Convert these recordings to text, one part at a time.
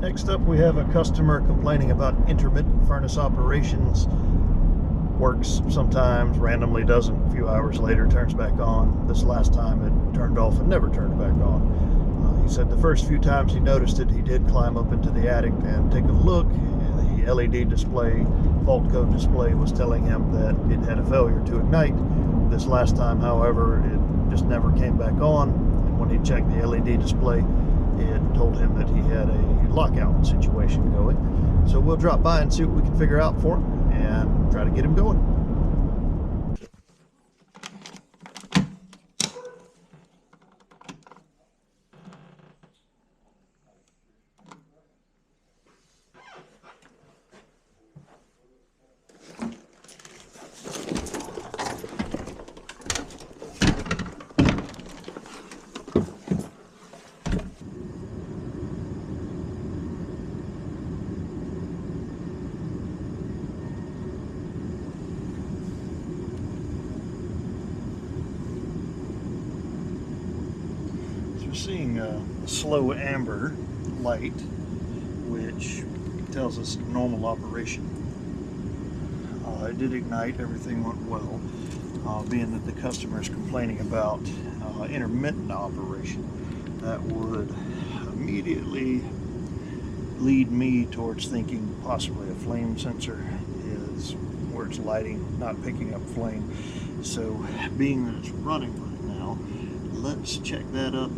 Next up, we have a customer complaining about intermittent furnace operations. Works sometimes, randomly doesn't. A few hours later, turns back on. This last time it turned off and never turned back on. He said the first few times he noticed it, he did climb up into the attic and take a look. The LED display, fault code display, was telling him that it had a failure to ignite. This last time, however, it just never came back on. And when he checked the LED display, it told him that he had a lockout situation going. So we'll drop by and see what we can figure out for him and try to get him going. Seeing a slow amber light, which tells us normal operation. It did ignite, everything went well, being that the customer is complaining about intermittent operation. That would immediately lead me towards thinking possibly a flame sensor is where it's lighting, not picking up flame. So being that it's running right now, let's check that up.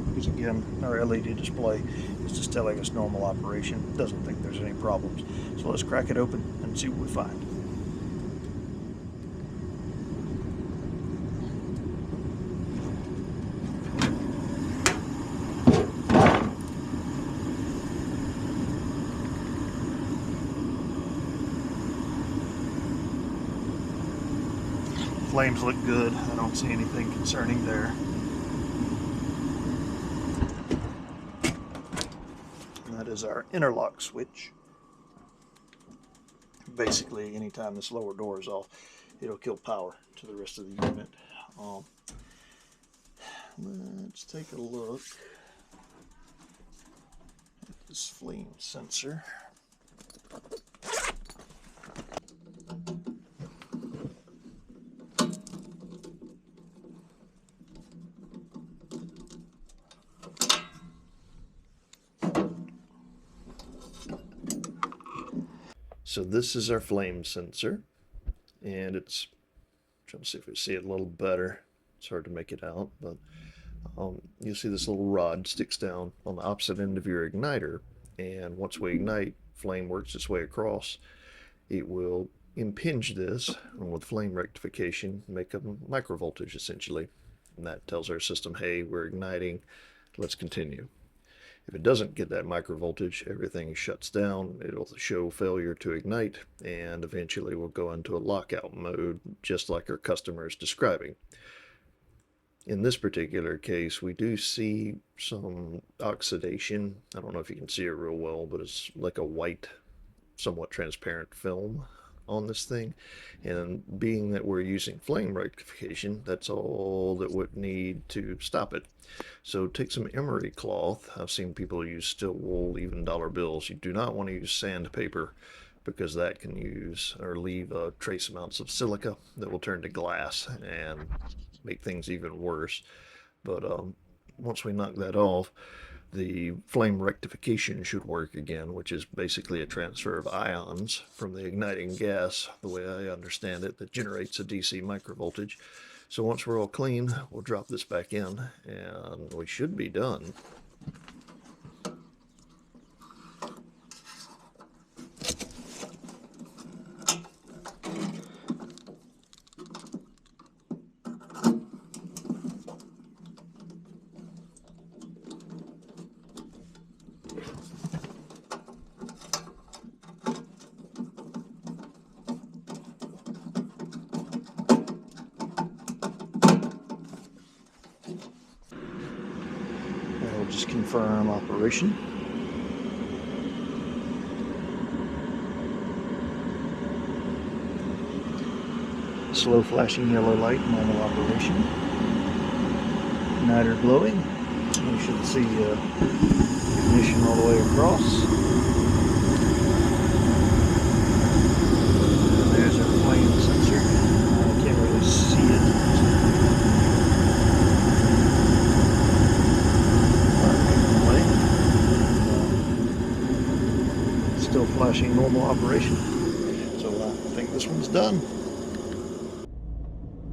Because again, our LED display is just telling us normal operation. Doesn't think there's any problems. So let's crack it open and see what we find. Flames look good. I don't see anything concerning there. That is our interlock switch. Basically, anytime this lower door is off, it'll kill power to the rest of the unit. Let's take a look at this flame sensor. So this is our flame sensor, and it's trying to see if we see it a little better. It's hard to make it out, but you'll see this little rod sticks down on the opposite end of your igniter, and once we ignite, flame works its way across. It will impinge this, and with flame rectification, make a microvoltage essentially, and that tells our system, hey, we're igniting, let's continue. If it doesn't get that microvoltage, everything shuts down, it'll show failure to ignite, and eventually we'll go into a lockout mode, just like our customer is describing. In this particular case, we do see some oxidation. I don't know if you can see it real well, but it's like a white, somewhat transparent film on this thing. And being that we're using flame rectification, that's all that would need to stop it. So take some emery cloth. I've seen people use steel wool, even dollar bills. You do not want to use sandpaper, because that can use or leave trace amounts of silica that will turn to glass and make things even worse. But once we knock that off, the flame rectification should work again, which is basically a transfer of ions from the igniting gas, the way I understand it, that generates a DC microvoltage. So once we're all clean, we'll drop this back in, and we should be done. That'll just confirm operation. Slow flashing yellow light, normal operation. Igniter glowing. You should see ignition all the way across. And there's our flame sensor. I can't really see it. Still flashing normal operation. So I think this one's done.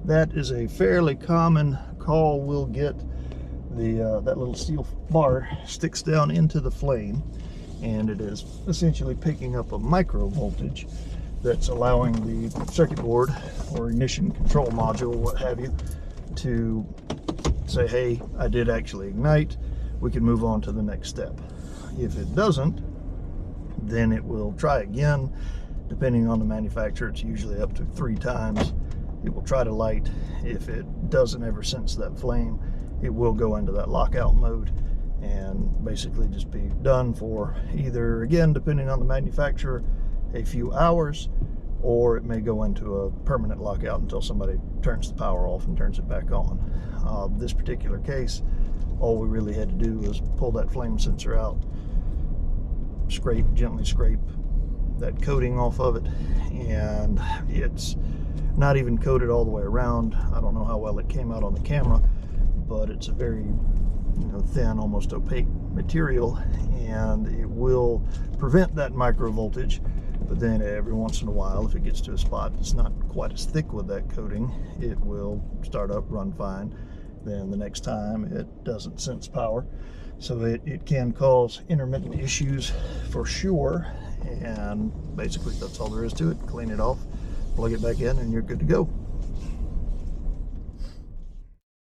That is a fairly common call we'll get. That little steel bar sticks down into the flame, and it is essentially picking up a micro voltage that's allowing the circuit board or ignition control module, what have you, to say, hey, I did actually ignite, we can move on to the next step. If it doesn't, then it will try again. Depending on the manufacturer, it's usually up to 3 times. It will try to light. If it doesn't ever sense that flame, it will go into that lockout mode and basically just be done for either, again, depending on the manufacturer, a few hours, or it may go into a permanent lockout until somebody turns the power off and turns it back on. This particular case, all we really had to do was pull that flame sensor out, gently scrape that coating off of it, and it's not even coated all the way around. I don't know how well it came out on the camera, but it's a very thin, almost opaque material, and it will prevent that micro voltage. But then every once in a while, if it gets to a spot that's not quite as thick with that coating, it will start up, run fine. Then the next time it doesn't sense power. So it can cause intermittent issues for sure, and basically that's all there is to it. Clean it off, plug it back in, and you're good to go.